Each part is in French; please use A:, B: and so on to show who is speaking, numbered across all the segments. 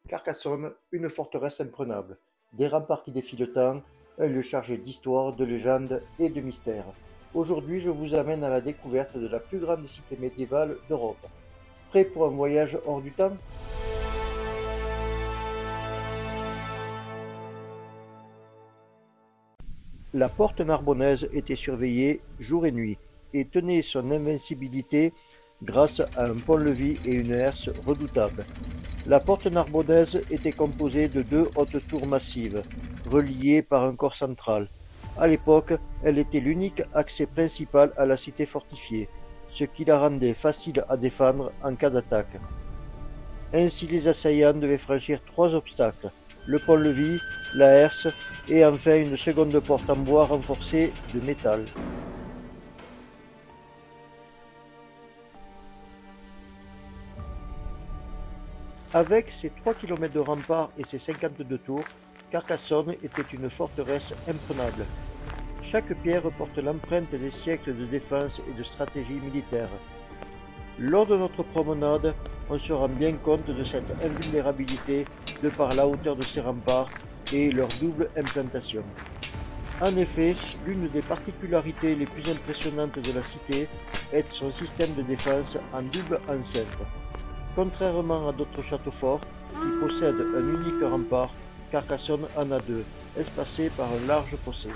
A: Carcassonne, une forteresse imprenable, des remparts qui défient le temps, un lieu chargé d'histoire, de légendes et de mystères. Aujourd'hui, je vous amène à la découverte de la plus grande cité médiévale d'Europe. Prêt pour un voyage hors du temps? La porte narbonnaise était surveillée jour et nuit et tenait son invincibilité grâce à un pont-levis et une herse redoutables. La porte narbonnaise était composée de deux hautes tours massives, reliées par un corps central. À l'époque, elle était l'unique accès principal à la cité fortifiée, ce qui la rendait facile à défendre en cas d'attaque. Ainsi, les assaillants devaient franchir trois obstacles: le pont-levis, la herse et enfin une seconde porte en bois renforcée de métal. Avec ses 3 km de remparts et ses 52 tours, Carcassonne était une forteresse imprenable. Chaque pierre porte l'empreinte des siècles de défense et de stratégie militaire. Lors de notre promenade, on se rend bien compte de cette invulnérabilité de par la hauteur de ses remparts et leur double implantation. En effet, l'une des particularités les plus impressionnantes de la cité est son système de défense en double enceinte. Contrairement à d'autres châteaux forts qui possèdent un unique rempart, Carcassonne en a deux, espacés par un large fossé.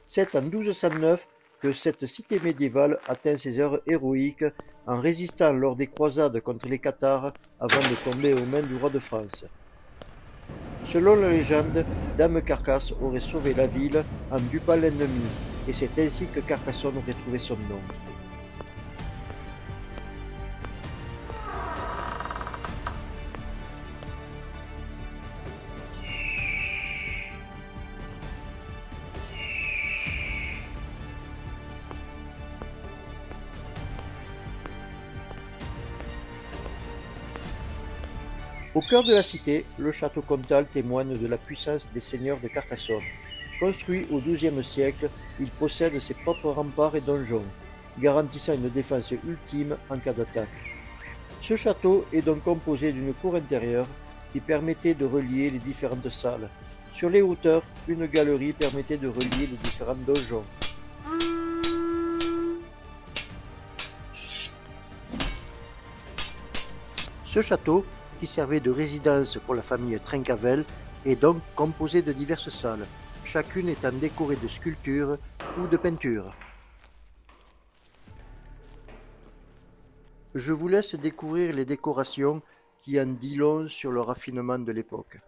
A: C'est en 1209 que cette cité médiévale atteint ses heures héroïques en résistant lors des croisades contre les Cathares avant de tomber aux mains du roi de France. Selon la légende, Dame Carcasse aurait sauvé la ville en dupant l'ennemi, et c'est ainsi que Carcassonne aurait trouvé son nom. Au cœur de la cité, le château comtal témoigne de la puissance des seigneurs de Carcassonne. Construit au XIIe siècle, il possède ses propres remparts et donjons, garantissant une défense ultime en cas d'attaque. Ce château est donc composé d'une cour intérieure qui permettait de relier les différentes salles. Sur les hauteurs, une galerie permettait de relier les différents donjons. Ce château, qui servait de résidence pour la famille Trincavel, est donc composé de diverses salles, chacune étant décorée de sculptures ou de peintures. Je vous laisse découvrir les décorations qui en disent long sur le raffinement de l'époque.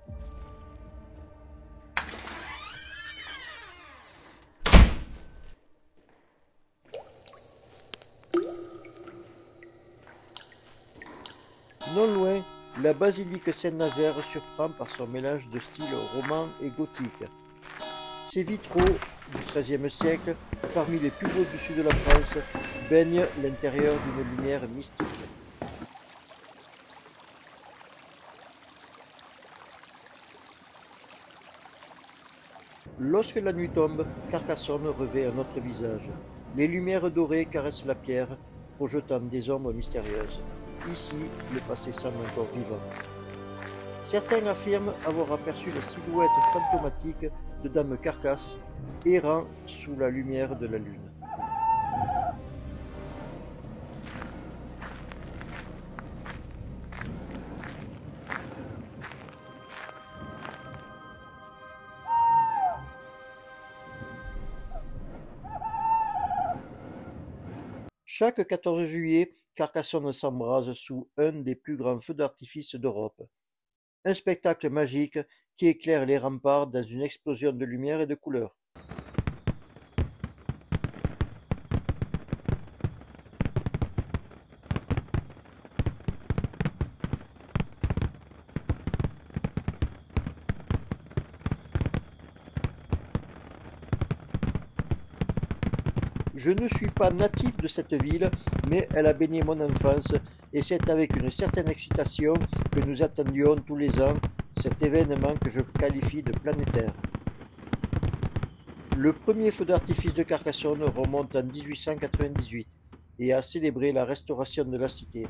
A: Non loin, la basilique Saint-Nazaire surprend par son mélange de style roman et gothique. Ces vitraux du XIIIe siècle, parmi les plus beaux du sud de la France, baignent l'intérieur d'une lumière mystique. Lorsque la nuit tombe, Carcassonne revêt un autre visage. Les lumières dorées caressent la pierre, projetant des ombres mystérieuses. Ici, le passé semble encore vivant. Certains affirment avoir aperçu la silhouette fantomatique de Dame Carcasse errant sous la lumière de la lune. Chaque 14 juillet, Carcassonne s'embrase sous un des plus grands feux d'artifice d'Europe. Un spectacle magique qui éclaire les remparts dans une explosion de lumière et de couleurs. Je ne suis pas natif de cette ville, mais elle a baigné mon enfance et c'est avec une certaine excitation que nous attendions tous les ans cet événement que je qualifie de planétaire. Le premier feu d'artifice de Carcassonne remonte en 1898 et a célébré la restauration de la cité.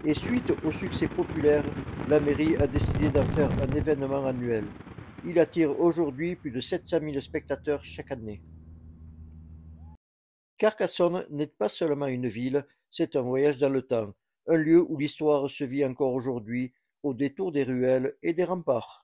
A: Et suite au succès populaire, la mairie a décidé d'en faire un événement annuel. Il attire aujourd'hui plus de 700 000 spectateurs chaque année. Carcassonne n'est pas seulement une ville, c'est un voyage dans le temps, un lieu où l'histoire se vit encore aujourd'hui, au détour des ruelles et des remparts.